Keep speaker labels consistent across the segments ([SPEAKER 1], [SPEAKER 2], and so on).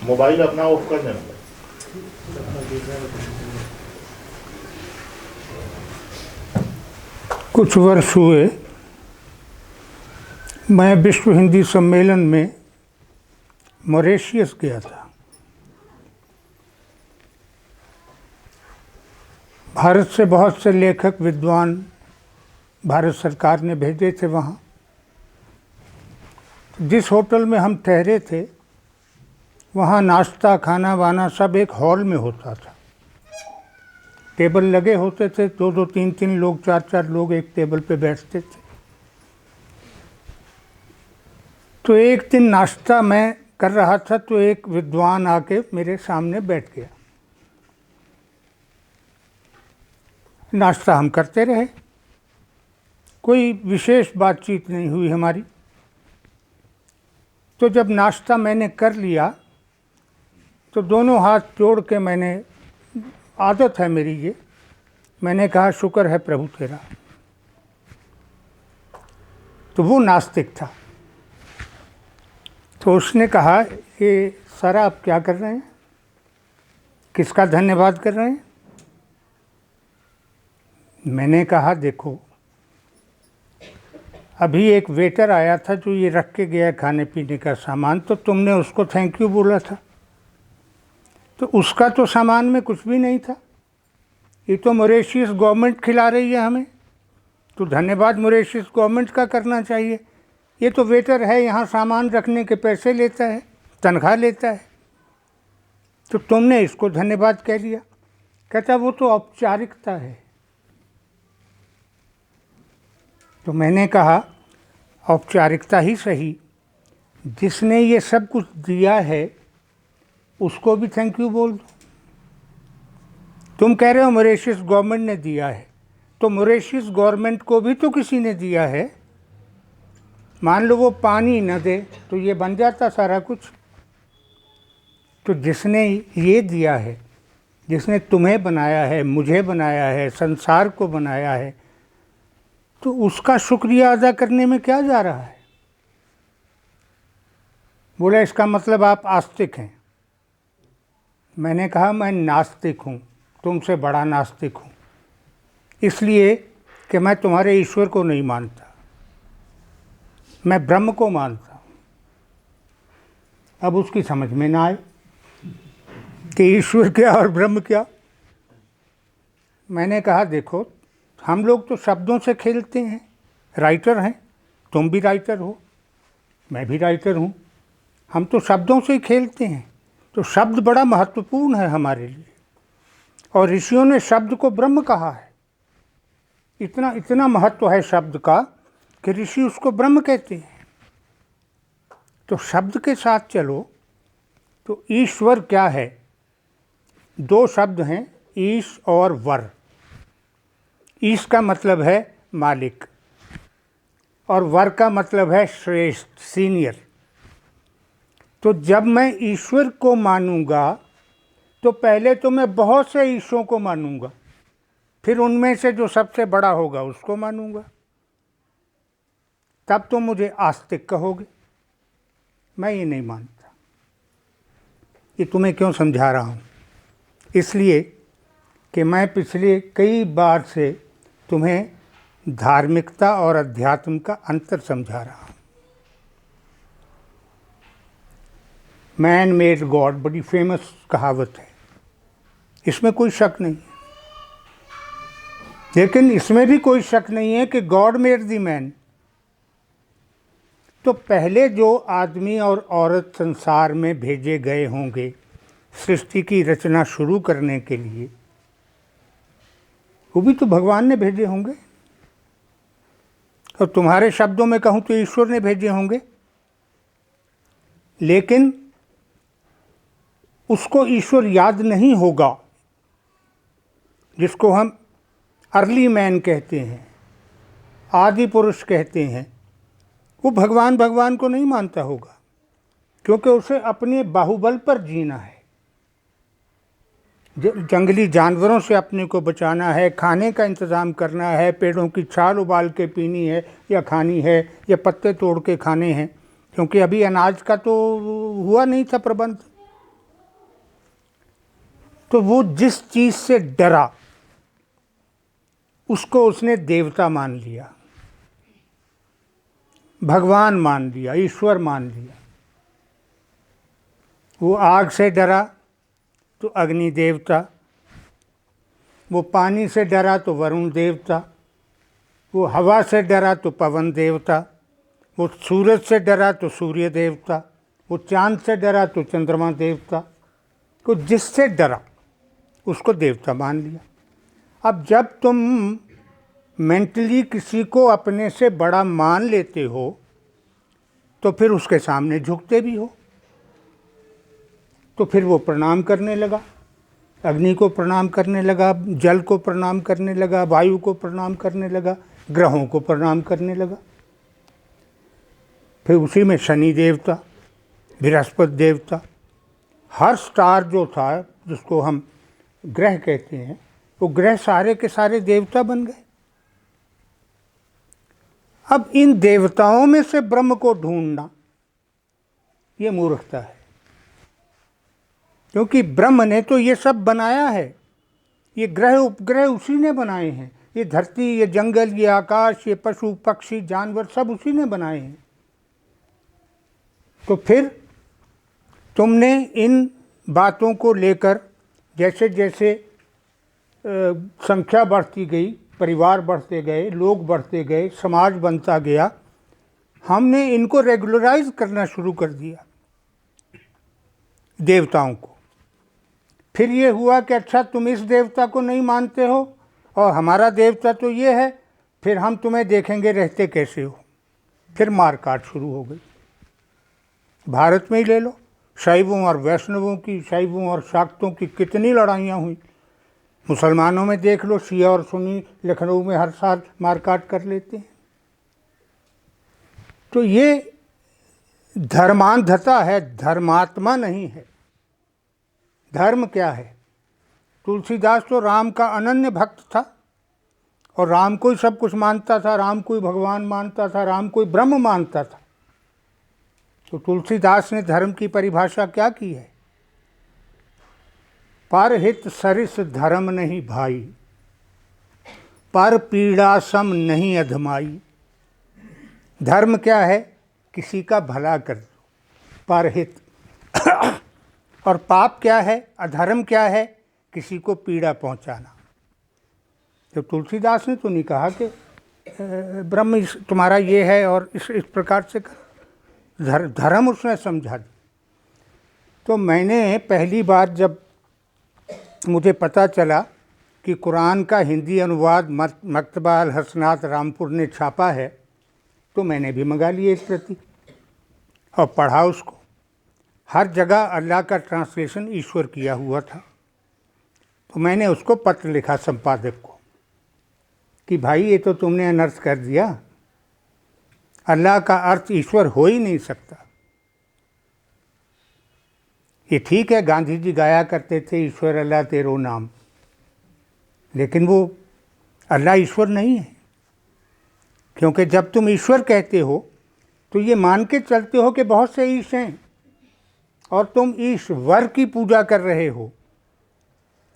[SPEAKER 1] Mobile अपना of कर देना।
[SPEAKER 2] कुछ वर्ष हुए मैं विश्व हिंदी सम्मेलन में मॉरिशस गया था। भारत से बहुत से लेखक विद्वान भारत सरकार ने भेजे थे वहाँ। जिस होटल में हम ठहरे थे वहाँ नाश्ता खाना वाना सब एक हॉल में होता था। टेबल लगे होते थे, दो दो तीन तीन लोग, चार चार लोग एक टेबल पे बैठते थे। तो एक दिन नाश्ता मैं कर रहा था तो एक विद्वान आके मेरे सामने बैठ गया। नाश्ता हम करते रहे, कोई विशेष बातचीत नहीं हुई हमारी। तो जब नाश्ता मैंने कर लिया तो दोनों हाथ जोड़ के मैंने, आदत है मेरी ये, मैंने कहा शुक्र है प्रभु तेरा। तो वो नास्तिक था। तो उसने कहा कि सर आप क्या कर रहे हैं, किसका धन्यवाद कर रहे हैं? मैंने कहा देखो, अभी एक वेटर आया था जो ये रख के गया खाने पीने का सामान, तो तुमने उसको थैंक यू बोला था, तो उसका तो सामान में कुछ भी नहीं था। ये तो मॉरिशस गवर्नमेंट खिला रही है हमें, तो धन्यवाद मॉरिशस गवर्नमेंट का करना चाहिए। ये तो वेटर है, यहाँ सामान रखने के पैसे लेता है, तनख्वाह लेता है, तो तुमने इसको धन्यवाद कह दिया। कहता वो तो औपचारिकता है। तो मैंने कहा औपचारिकता ही सही, जिसने ये सब कुछ दिया है उसको भी थैंक यू बोल दो। तुम कह रहे हो मॉरिशस गवर्नमेंट ने दिया है, तो मॉरिशस गवर्नमेंट को भी तो किसी ने दिया है। मान लो वो पानी न दे तो ये बन जाता सारा कुछ। तो जिसने ये दिया है, जिसने तुम्हें बनाया है, मुझे बनाया है, संसार को बनाया है, तो उसका शुक्रिया अदा करने में क्या जा रहा है? बोला इसका मतलब आप आस्तिक हैं। मैंने कहा मैं नास्तिक हूँ, तुमसे बड़ा नास्तिक हूँ, इसलिए कि मैं तुम्हारे ईश्वर को नहीं मानता, मैं ब्रह्म को मानता हूँ। अब उसकी समझ में ना आए कि ईश्वर क्या और ब्रह्म क्या। मैंने कहा देखो, हम लोग तो शब्दों से खेलते हैं, राइटर हैं, तुम भी राइटर हो, मैं भी राइटर हूँ, हम तो शब्दों से ही खेलते हैं। तो शब्द बड़ा महत्वपूर्ण है हमारे लिए, और ऋषियों ने शब्द को ब्रह्म कहा है। इतना इतना महत्व है शब्द का कि ऋषि उसको ब्रह्म कहते हैं। तो शब्द के साथ चलो तो ईश्वर क्या है? दो शब्द हैं, ईश और वर। ईश का मतलब है मालिक और वर का मतलब है श्रेष्ठ, सीनियर। तो जब मैं ईश्वर को मानूंगा तो पहले तो मैं बहुत से ईशों को मानूंगा, फिर उनमें से जो सबसे बड़ा होगा उसको मानूंगा, तब तो मुझे आस्तिक कहोगे। मैं ये नहीं मानता। ये तुम्हें क्यों समझा रहा हूँ? इसलिए कि मैं पिछले कई बार से तुम्हें धार्मिकता और अध्यात्म का अंतर समझा रहा हूँ। मैन मेड गॉड बड़ी फेमस कहावत है, इसमें कोई शक नहीं है। लेकिन इसमें भी कोई शक नहीं है कि गॉड मेड द मैन। तो पहले जो आदमी और औरत संसार में भेजे गए होंगे सृष्टि की रचना शुरू करने के लिए, वो भी तो भगवान ने भेजे होंगे। और तुम्हारे शब्दों में कहूँ तो ईश्वर ने भेजे होंगे। लेकिन उसको ईश्वर याद नहीं होगा, जिसको हम अर्ली मैन कहते हैं, आदि पुरुष कहते हैं। वो भगवान भगवान को नहीं मानता होगा, क्योंकि उसे अपने बाहुबल पर जीना है। जंगली जानवरों से अपने को बचाना है, खाने का इंतज़ाम करना है, पेड़ों की छाल उबाल के पीनी है या खानी है, या पत्ते तोड़ के खाने हैं, क्योंकि अभी अनाज का तो हुआ नहीं था प्रबंध। तो वो जिस चीज़ से डरा उसको उसने देवता मान लिया, भगवान मान लिया, ईश्वर मान लिया। वो आग से डरा तो अग्नि देवता, वो पानी से डरा तो वरुण देवता, वो हवा से डरा तो पवन देवता, वो सूरज से डरा तो सूर्य देवता, वो चांद से डरा तो चंद्रमा देवता। तो जिससे डरा उसको देवता मान लिया। अब जब तुम मेंटली किसी को अपने से बड़ा मान लेते हो तो फिर उसके सामने झुकते भी हो। तो फिर वो प्रणाम करने लगा, अग्नि को प्रणाम करने लगा, जल को प्रणाम करने लगा, वायु को प्रणाम करने लगा, ग्रहों को प्रणाम करने लगा। फिर उसी में शनि देवता, बृहस्पति देवता, हर स्टार जो था जिसको हम ग्रह कहते हैं, वो ग्रह सारे के सारे देवता बन गए। अब इन देवताओं में से ब्रह्म को ढूंढना ये मूर्खता है, क्योंकि ब्रह्म ने तो ये सब बनाया है। ये ग्रह उपग्रह उसी ने बनाए हैं, ये धरती, ये जंगल, ये आकाश, ये पशु पक्षी जानवर सब उसी ने बनाए हैं। तो फिर तुमने इन बातों को लेकर जैसे जैसे संख्या बढ़ती गई, परिवार बढ़ते गए, लोग बढ़ते गए, समाज बनता गया, हमने इनको रेगुलराइज करना शुरू कर दिया, देवताओं को। फिर ये हुआ कि अच्छा तुम इस देवता को नहीं मानते हो और हमारा देवता तो ये है, फिर हम तुम्हें देखेंगे रहते कैसे हो। फिर मारकाट शुरू हो गई। भारत में ही ले लो, शैवों और वैष्णवों की, शैवों और शाक्तों की कितनी लड़ाइयाँ हुई। मुसलमानों में देख लो, शिया और सुन्नी लखनऊ में हर साल मारकाट कर लेते हैं। तो ये धर्मांधता है, धर्मात्मा नहीं है। धर्म क्या है? तुलसीदास तो राम का अनन्य भक्त था और राम को ही सब कुछ मानता था, राम को ही भगवान मानता था, राम को ही ब्रह्म मानता था। तो तुलसीदास ने धर्म की परिभाषा क्या की है? परहित सरिस धर्म नहीं भाई, पर पीड़ा सम नहीं अधमाई। धर्म क्या है? किसी का भला कर दो, परहित। और पाप क्या है? अधर्म क्या है? किसी को पीड़ा पहुंचाना। तो तुलसीदास ने तो नहीं कहा कि ब्रह्म तुम्हारा ये है और इस प्रकार से कर। धर्म उसने समझा दी। तो मैंने पहली बार जब मुझे पता चला कि कुरान का हिंदी अनुवाद मकतबा अल हसनात रामपुर ने छापा है, तो मैंने भी मंगा लिए एक प्रति और पढ़ा उसको। हर जगह अल्लाह का ट्रांसलेशन ईश्वर किया हुआ था। तो मैंने उसको पत्र लिखा संपादक को कि भाई ये तो तुमने अनर्थ कर दिया, अल्लाह का अर्थ ईश्वर हो ही नहीं सकता। ये ठीक है, गांधी जी गाया करते थे ईश्वर अल्लाह तेरो नाम, लेकिन वो अल्लाह ईश्वर नहीं है। क्योंकि जब तुम ईश्वर कहते हो तो ये मान के चलते हो कि बहुत से ईश हैं और तुम ईश्वर की पूजा कर रहे हो।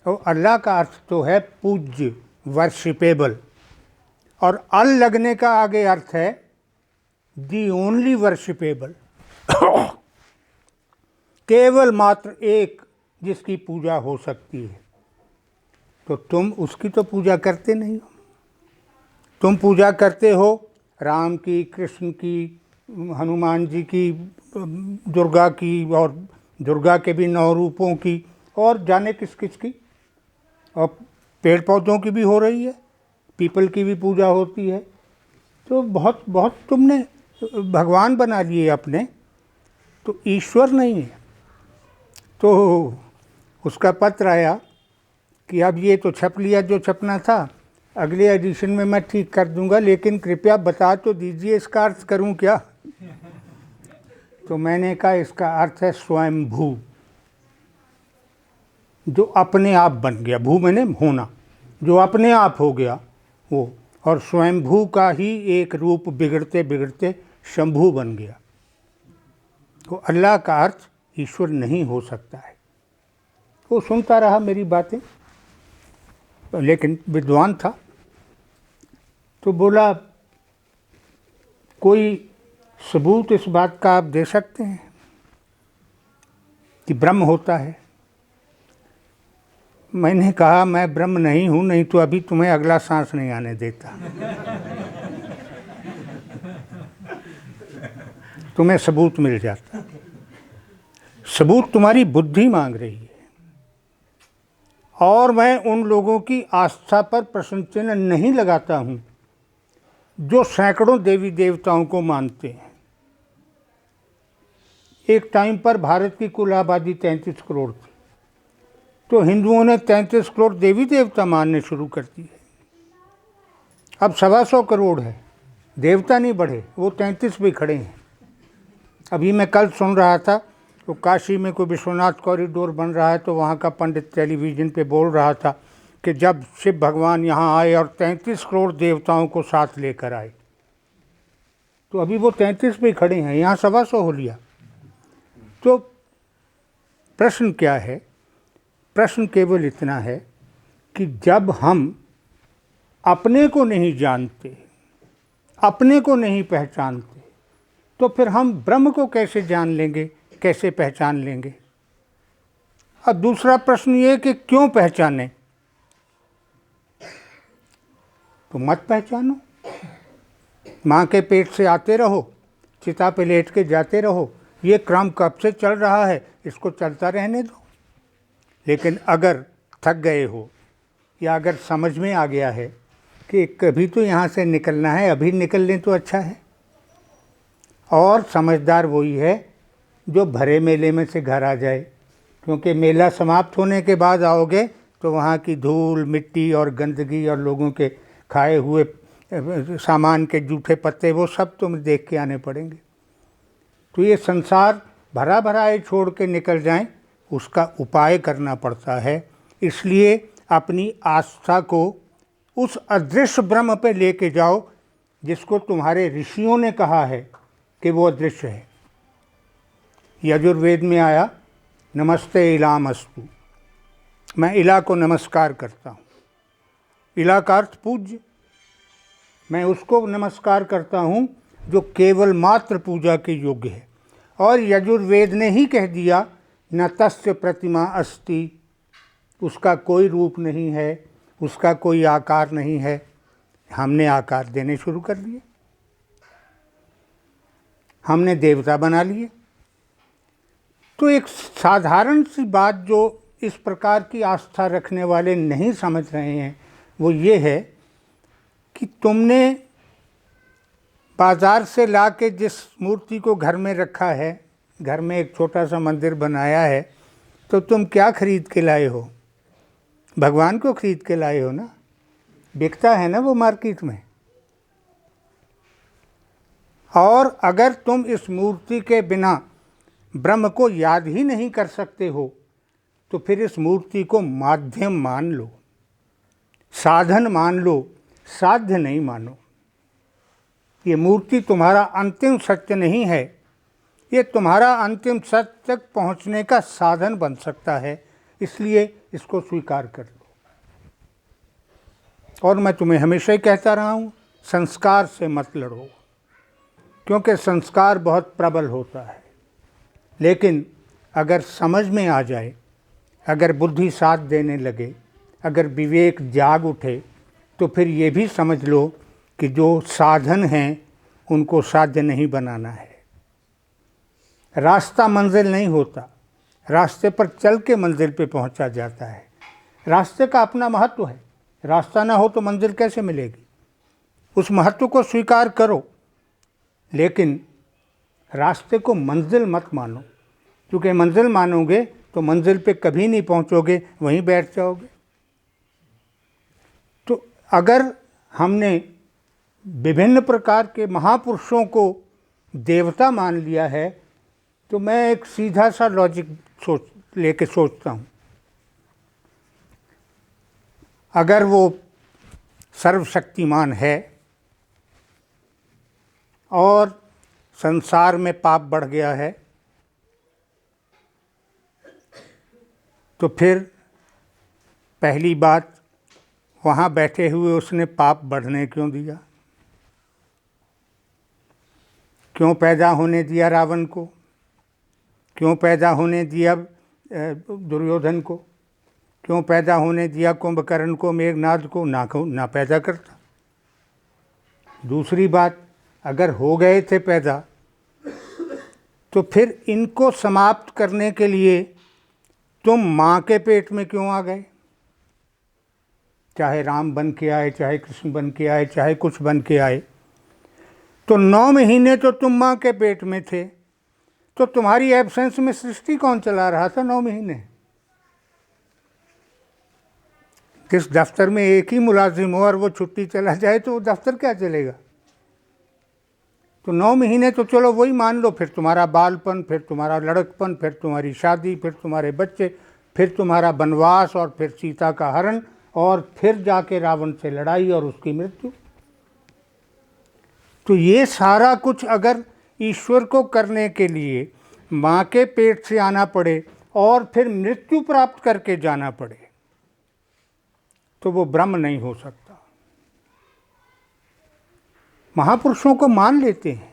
[SPEAKER 2] तो अल्लाह का अर्थ तो है पूज्य, वर्शिपेबल, और अल लगने का आगे अर्थ है दी ओनली वर्शिपेबल, केवल मात्र एक जिसकी पूजा हो सकती है। तो तुम उसकी तो पूजा करते नहीं हो। तुम पूजा करते हो राम की, कृष्ण की, हनुमान जी की, दुर्गा की, और दुर्गा के भी 9 रूपों की, और जाने किस किस की, और पेड़ पौधों की भी हो रही है, पीपल की भी पूजा होती है। तो बहुत बहुत तुमने भगवान बना लिए अपने, तो ईश्वर नहीं है। तो उसका पत्र आया कि अब ये तो छप लिया जो छपना था, अगले एडिशन में मैं ठीक कर दूंगा, लेकिन कृपया बता तो दीजिए इसका अर्थ करूं क्या। तो मैंने कहा इसका अर्थ है स्वयंभू, जो अपने आप बन गया। भू मैंने होना, जो अपने आप हो गया वो। और स्वयंभू का ही एक रूप बिगड़ते बिगड़ते शंभू बन गया। तो अल्लाह का अर्थ ईश्वर नहीं हो सकता है। वो सुनता रहा मेरी बातें, लेकिन विद्वान था। तो बोला, कोई सबूत इस बात का आप दे सकते हैं कि ब्रह्म होता है? मैंने कहा, मैं ब्रह्म नहीं हूं, नहीं तो अभी तुम्हें अगला सांस नहीं आने देता। तुम्हें सबूत मिल जाता। सबूत तुम्हारी बुद्धि मांग रही है, और मैं उन लोगों की आस्था पर प्रश्न चिन्ह नहीं लगाता हूं जो सैकड़ों देवी देवताओं को मानते हैं। एक टाइम पर भारत की कुल आबादी 33 करोड़ थी, तो हिंदुओं ने 33 करोड़ देवी देवता मानने शुरू कर दिए। अब 125 करोड़ है, देवता नहीं बढ़े, वो 33 भी खड़े हैं। अभी मैं कल सुन रहा था, तो काशी में कोई विश्वनाथ कॉरिडोर बन रहा है, तो वहाँ का पंडित टेलीविज़न पे बोल रहा था कि जब शिव भगवान यहाँ आए और 33 करोड़ देवताओं को साथ लेकर आए, तो अभी वो 33 पे खड़े हैं, यहाँ 125 हो लिया। तो प्रश्न क्या है? प्रश्न केवल इतना है कि जब हम अपने को नहीं जानते, अपने को नहीं पहचानते, तो फिर हम ब्रह्म को कैसे जान लेंगे, कैसे पहचान लेंगे? अब दूसरा प्रश्न ये कि क्यों पहचाने? तो मत पहचानो, माँ के पेट से आते रहो, चिता पे लेट के जाते रहो। ये क्रम कब से चल रहा है, इसको चलता रहने दो। लेकिन अगर थक गए हो, या अगर समझ में आ गया है कि कभी तो यहाँ से निकलना है, अभी निकल लें तो अच्छा है। और समझदार वही है जो भरे मेले में से घर आ जाए, क्योंकि मेला समाप्त होने के बाद आओगे तो वहाँ की धूल मिट्टी और गंदगी और लोगों के खाए हुए सामान के जूठे पत्ते, वो सब तुम्हें देख के आने पड़ेंगे। तो ये संसार भरा भराए छोड़ के निकल जाएं, उसका उपाय करना पड़ता है। इसलिए अपनी आस्था को उस अदृश्य ब्रह्म पे लेके जाओ, जिसको तुम्हारे ऋषियों ने कहा है कि वो अदृश्य है। यजुर्वेद में आया, नमस्ते इलामस्तु, मैं इला को नमस्कार करता हूँ। इला का अर्थ पूज्य, मैं उसको नमस्कार करता हूँ जो केवल मात्र पूजा के योग्य है। और यजुर्वेद ने ही कह दिया, न तस्य प्रतिमा अस्ति, उसका कोई रूप नहीं है, उसका कोई आकार नहीं है। हमने आकार देने शुरू कर दिए, हमने देवता बना लिए। तो एक साधारण सी बात जो इस प्रकार की आस्था रखने वाले नहीं समझ रहे हैं, वो ये है कि तुमने बाज़ार से ला के जिस मूर्ति को घर में रखा है, घर में एक छोटा सा मंदिर बनाया है, तो तुम क्या खरीद के लाए हो? भगवान को खरीद के लाए हो ना, बिकता है ना वो मार्केट में। और अगर तुम इस मूर्ति के बिना ब्रह्म को याद ही नहीं कर सकते हो, तो फिर इस मूर्ति को माध्यम मान लो, साधन मान लो, साध्य नहीं मानो। ये मूर्ति तुम्हारा अंतिम सत्य नहीं है, ये तुम्हारा अंतिम सत्य तक पहुंचने का साधन बन सकता है। इसलिए इसको स्वीकार कर लो। और मैं तुम्हें हमेशा ही कहता रहा हूँ, संस्कार से मत लड़ो, क्योंकि संस्कार बहुत प्रबल होता है। लेकिन अगर समझ में आ जाए, अगर बुद्धि साथ देने लगे, अगर विवेक जाग उठे, तो फिर ये भी समझ लो कि जो साधन हैं उनको साध्य नहीं बनाना है। रास्ता मंजिल नहीं होता, रास्ते पर चल के मंजिल पे पहुंचा जाता है। रास्ते का अपना महत्व है, रास्ता ना हो तो मंजिल कैसे मिलेगी? उस महत्व को स्वीकार करो, लेकिन रास्ते को मंजिल मत मानो, क्योंकि मंजिल मानोगे तो मंजिल पे कभी नहीं पहुंचोगे, वहीं बैठ जाओगे। तो अगर हमने विभिन्न प्रकार के महापुरुषों को देवता मान लिया है, तो मैं एक सीधा सा लॉजिक लेके सोचता हूँ, अगर वो सर्वशक्तिमान है और संसार में पाप बढ़ गया है, तो फिर पहली बात, वहाँ बैठे हुए उसने पाप बढ़ने क्यों दिया? क्यों पैदा होने दिया रावण को? क्यों पैदा होने दिया दुर्योधन को? क्यों पैदा होने दिया कुंभकर्ण को, मेघनाद को? ना पैदा करता। दूसरी बात, अगर हो गए थे पैदा तो फिर इनको समाप्त करने के लिए तुम माँ के पेट में क्यों आ गए? चाहे राम बन के आए, चाहे कृष्ण बन के आए, चाहे कुछ बन के आए, तो 9 महीने तो तुम माँ के पेट में थे। तो तुम्हारी एब्सेंस में सृष्टि कौन चला रहा था 9 महीने? किस दफ्तर में एक ही मुलाजिम हो और वो छुट्टी चला जाए तो वो दफ्तर क्या चलेगा? तो 9 महीने तो चलो वही मान लो, फिर तुम्हारा बालपन, फिर तुम्हारा लड़कपन, फिर तुम्हारी शादी, फिर तुम्हारे बच्चे, फिर तुम्हारा वनवास, और फिर सीता का हरण, और फिर जाके रावण से लड़ाई और उसकी मृत्यु। तो ये सारा कुछ अगर ईश्वर को करने के लिए माँ के पेट से आना पड़े और फिर मृत्यु प्राप्त करके जाना पड़े, तो वो ब्रह्म नहीं हो सकता। महापुरुषों को मान लेते हैं,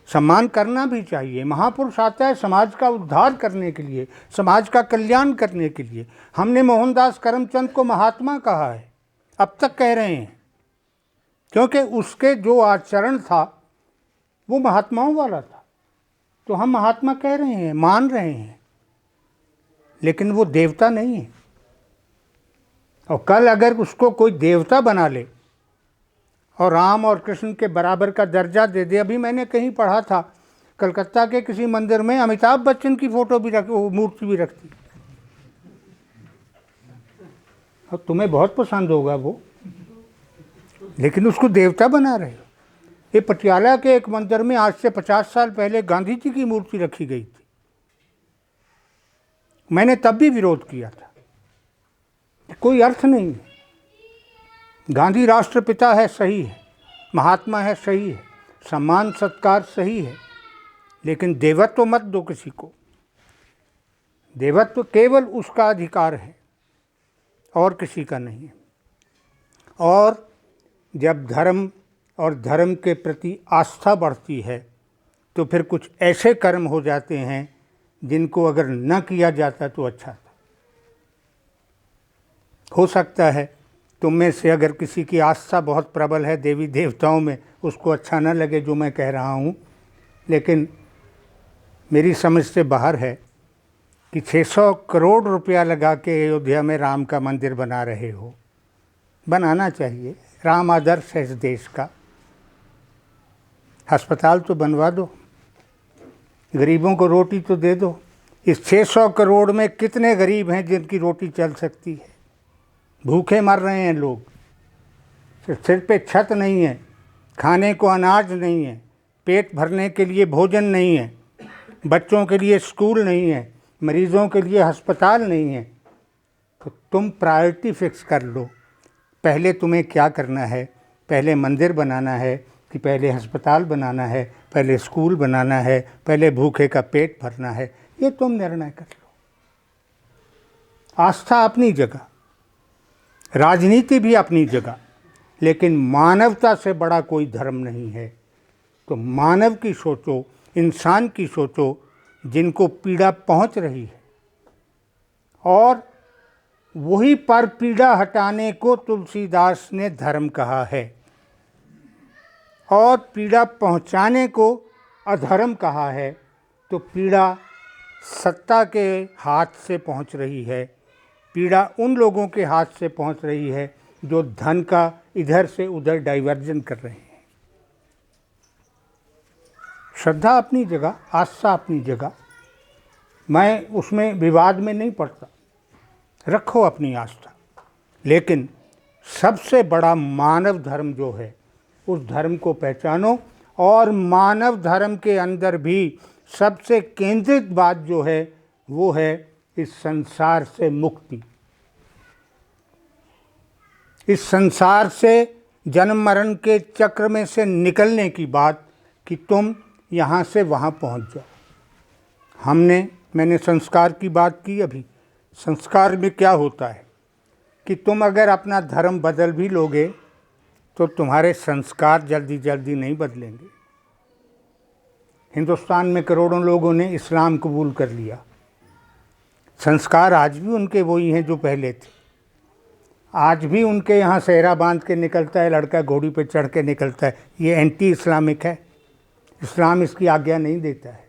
[SPEAKER 2] सम्मान करना भी चाहिए। महापुरुष आता है समाज का उद्धार करने के लिए, समाज का कल्याण करने के लिए। हमने मोहनदास करमचंद को महात्मा कहा है, अब तक कह रहे हैं, क्योंकि उसके जो आचरण था वो महात्माओं वाला था। तो हम महात्मा कह रहे हैं, मान रहे हैं, लेकिन वो देवता नहीं है। और कल अगर उसको कोई देवता बना ले और राम और कृष्ण के बराबर का दर्जा दे दे। अभी मैंने कहीं पढ़ा था, कलकत्ता के किसी मंदिर में अमिताभ बच्चन की फोटो भी वो मूर्ति भी रखती। और तुम्हें बहुत पसंद होगा वो, लेकिन उसको देवता बना रहे हो। ये पटियाला के एक मंदिर में आज से 50 साल पहले गांधी जी की मूर्ति रखी गई थी। मैंने तब भी विरोध किया था, कोई अर्थ नहीं है। गांधी राष्ट्रपिता है, सही है, महात्मा है, सही है, सम्मान सत्कार सही है, लेकिन देवत्व मत दो किसी को। देवत्व केवल उसका अधिकार है और किसी का नहीं है। और जब धर्म और धर्म के प्रति आस्था बढ़ती है तो फिर कुछ ऐसे कर्म हो जाते हैं जिनको अगर न किया जाता तो अच्छा था। हो सकता है तुम में से अगर किसी की आस्था बहुत प्रबल है देवी देवताओं में, उसको अच्छा न लगे जो मैं कह रहा हूँ, लेकिन मेरी समझ से बाहर है कि 600 करोड़ रुपया लगा के अयोध्या में राम का मंदिर बना रहे हो। बनाना चाहिए, राम आदर्श है इस देश का। अस्पताल तो बनवा दो, गरीबों को रोटी तो दे दो। इस 600 करोड़ में कितने गरीब हैं जिनकी रोटी चल सकती है? भूखे मर रहे हैं लोग, सिर पे छत नहीं है, खाने को अनाज नहीं है, पेट भरने के लिए भोजन नहीं है, बच्चों के लिए स्कूल नहीं है, मरीजों के लिए अस्पताल नहीं है। तो तुम प्रायोरिटी फिक्स कर लो, पहले तुम्हें क्या करना है। पहले मंदिर बनाना है कि पहले अस्पताल बनाना है, पहले स्कूल बनाना है, पहले भूखे का पेट भरना है, ये तुम निर्णय कर लो। आस्था अपनी जगह, राजनीति भी अपनी जगह, लेकिन मानवता से बड़ा कोई धर्म नहीं है। तो मानव की सोचो, इंसान की सोचो, जिनको पीड़ा पहुंच रही है, और वही पर पीड़ा हटाने को तुलसीदास ने धर्म कहा है, और पीड़ा पहुंचाने को अधर्म कहा है। तो पीड़ा सत्ता के हाथ से पहुंच रही है, पीड़ा उन लोगों के हाथ से पहुंच रही है जो धन का इधर से उधर डाइवर्जन कर रहे हैं। श्रद्धा अपनी जगह, आस्था अपनी जगह, मैं उसमें विवाद में नहीं पड़ता, रखो अपनी आस्था, लेकिन सबसे बड़ा मानव धर्म जो है उस धर्म को पहचानो। और मानव धर्म के अंदर भी सबसे केंद्रित बात जो है वो है इस संसार से मुक्ति, इस संसार से जन्म मरण के चक्र में से निकलने की बात, कि तुम यहाँ से वहाँ पहुँच जाओ। मैंने संस्कार की बात की अभी, संस्कार में क्या होता है कि तुम अगर अपना धर्म बदल भी लोगे तो तुम्हारे संस्कार जल्दी जल्दी नहीं बदलेंगे। हिंदुस्तान में करोड़ों लोगों ने इस्लाम कबूल कर लिया, संस्कार आज भी उनके वही हैं जो पहले थे। आज भी उनके यहाँ सेहरा बांध के निकलता है, लड़का घोड़ी पे चढ़ के निकलता है। ये एंटी इस्लामिक है, इस्लाम इसकी आज्ञा नहीं देता है।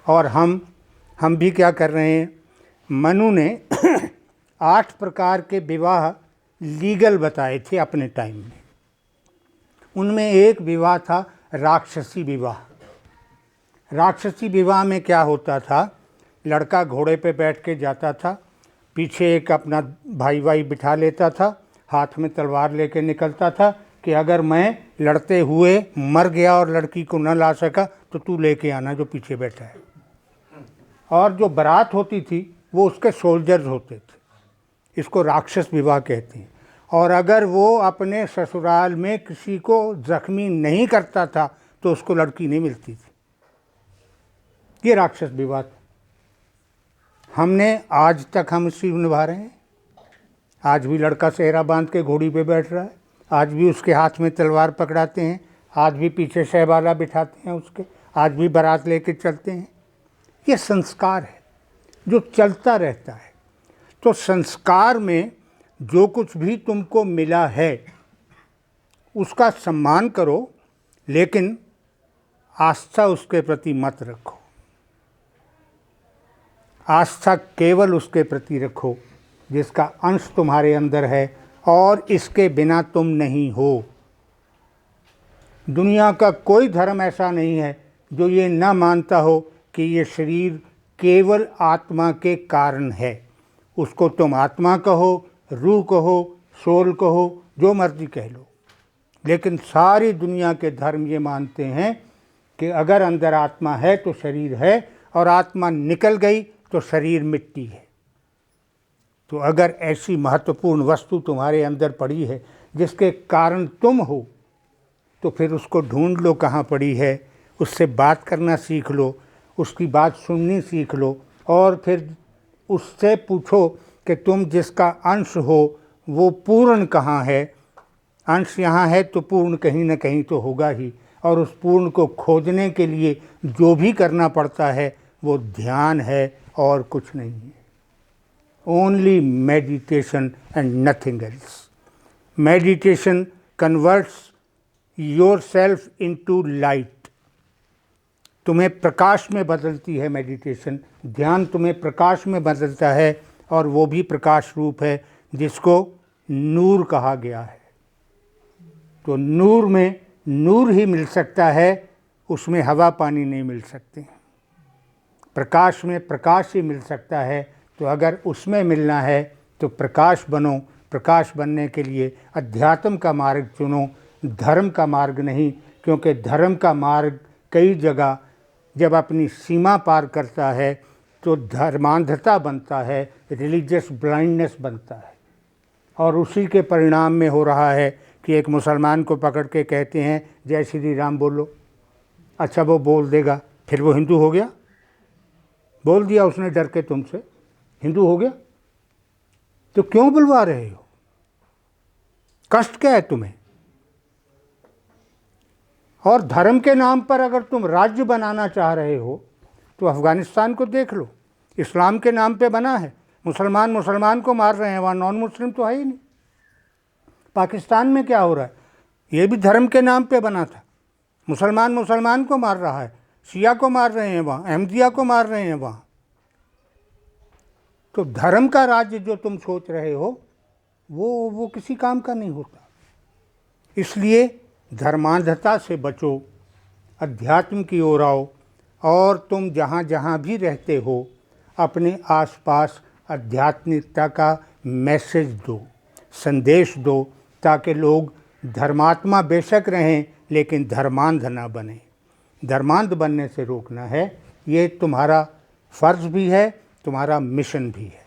[SPEAKER 2] और हम भी क्या कर रहे हैं, मनु ने 8 प्रकार के विवाह लीगल बताए थे अपने टाइम में। उनमें एक विवाह था राक्षसी विवाह। राक्षसी विवाह में क्या होता था, लड़का घोड़े पे बैठ के जाता था, पीछे एक अपना भाई बिठा लेता था, हाथ में तलवार लेके निकलता था कि अगर मैं लड़ते हुए मर गया और लड़की को न ला सका तो तू लेके आना जो पीछे बैठा है। और जो बारात होती थी वो उसके सोल्जर्स होते थे, इसको राक्षस विवाह कहते हैं। और अगर वो अपने ससुराल में किसी को जख्मी नहीं करता था तो उसको लड़की नहीं मिलती थी। ये राक्षस विवाह था। हमने आज तक हम इसी निभा रहे हैं। आज भी लड़का सेहरा बांध के घोड़ी पे बैठ रहा है, आज भी उसके हाथ में तलवार पकड़ाते हैं, आज भी पीछे शहबाला बिठाते हैं उसके, आज भी बारात लेके चलते हैं। ये संस्कार है जो चलता रहता है। तो संस्कार में जो कुछ भी तुमको मिला है उसका सम्मान करो, लेकिन आस्था उसके प्रति मत रखो। आस्था केवल उसके प्रति रखो जिसका अंश तुम्हारे अंदर है और इसके बिना तुम नहीं हो। दुनिया का कोई धर्म ऐसा नहीं है जो ये ना मानता हो कि ये शरीर केवल आत्मा के कारण है। उसको तुम आत्मा कहो, रूह कहो, सोल कहो, जो मर्जी कह लो, लेकिन सारी दुनिया के धर्म ये मानते हैं कि अगर अंदर आत्मा है तो शरीर है, और आत्मा निकल गई तो शरीर मिट्टी है। तो अगर ऐसी महत्वपूर्ण वस्तु तुम्हारे अंदर पड़ी है जिसके कारण तुम हो, तो फिर उसको ढूंढ लो कहाँ पड़ी है, उससे बात करना सीख लो, उसकी बात सुननी सीख लो, और फिर उससे पूछो कि तुम जिसका अंश हो वो पूर्ण कहाँ है। अंश यहाँ है तो पूर्ण कहीं ना कहीं तो होगा ही, और उस पूर्ण को खोजने के लिए जो भी करना पड़ता है वो ध्यान है और कुछ नहीं है। Only meditation and nothing else. Meditation converts yourself into light. तुम्हें प्रकाश में बदलती है मेडिटेशन, ध्यान तुम्हें प्रकाश में बदलता है, और वो भी प्रकाश रूप है जिसको नूर कहा गया है। तो नूर में नूर ही मिल सकता है, उसमें हवा पानी नहीं मिल सकते। प्रकाश में प्रकाश ही मिल सकता है। तो अगर उसमें मिलना है तो प्रकाश बनो। प्रकाश बनने के लिए अध्यात्म का मार्ग चुनो, धर्म का मार्ग नहीं, क्योंकि धर्म का मार्ग कई जगह जब अपनी सीमा पार करता है तो धर्मांधता बनता है, रिलीजियस ब्लाइंडनेस बनता है। और उसी के परिणाम में हो रहा है कि एक मुसलमान को पकड़ के कहते हैं जय श्री राम बोलो। अच्छा वो बोल देगा, फिर वो हिंदू हो गया? बोल दिया उसने डर के तुमसे, हिंदू हो गया? तो क्यों बुलवा रहे हो? कष्ट क्या है तुम्हें? और धर्म के नाम पर अगर तुम राज्य बनाना चाह रहे हो तो अफ़गानिस्तान को देख लो, इस्लाम के नाम पे बना है। मुसलमान मुसलमान को मार रहे हैं, वहाँ नॉन मुस्लिम तो है ही नहीं। पाकिस्तान में क्या हो रहा है, ये भी धर्म के नाम पे बना था। मुसलमान मुसलमान को मार रहा है, शिया को मार रहे हैं वहाँ, अहमदिया को मार रहे हैं वहाँ। तो धर्म का राज्य जो तुम सोच रहे हो वो किसी काम का नहीं होता। इसलिए धर्मांधता से बचो, अध्यात्म की ओर आओ, और तुम जहाँ जहाँ भी रहते हो अपने आसपास आध्यात्मिकता का मैसेज दो, संदेश दो, ताकि लोग धर्मात्मा बेशक रहें लेकिन धर्मांध ना बने। धर्मांध बनने से रोकना है, ये तुम्हारा फ़र्ज़ भी है, तुम्हारा मिशन भी है।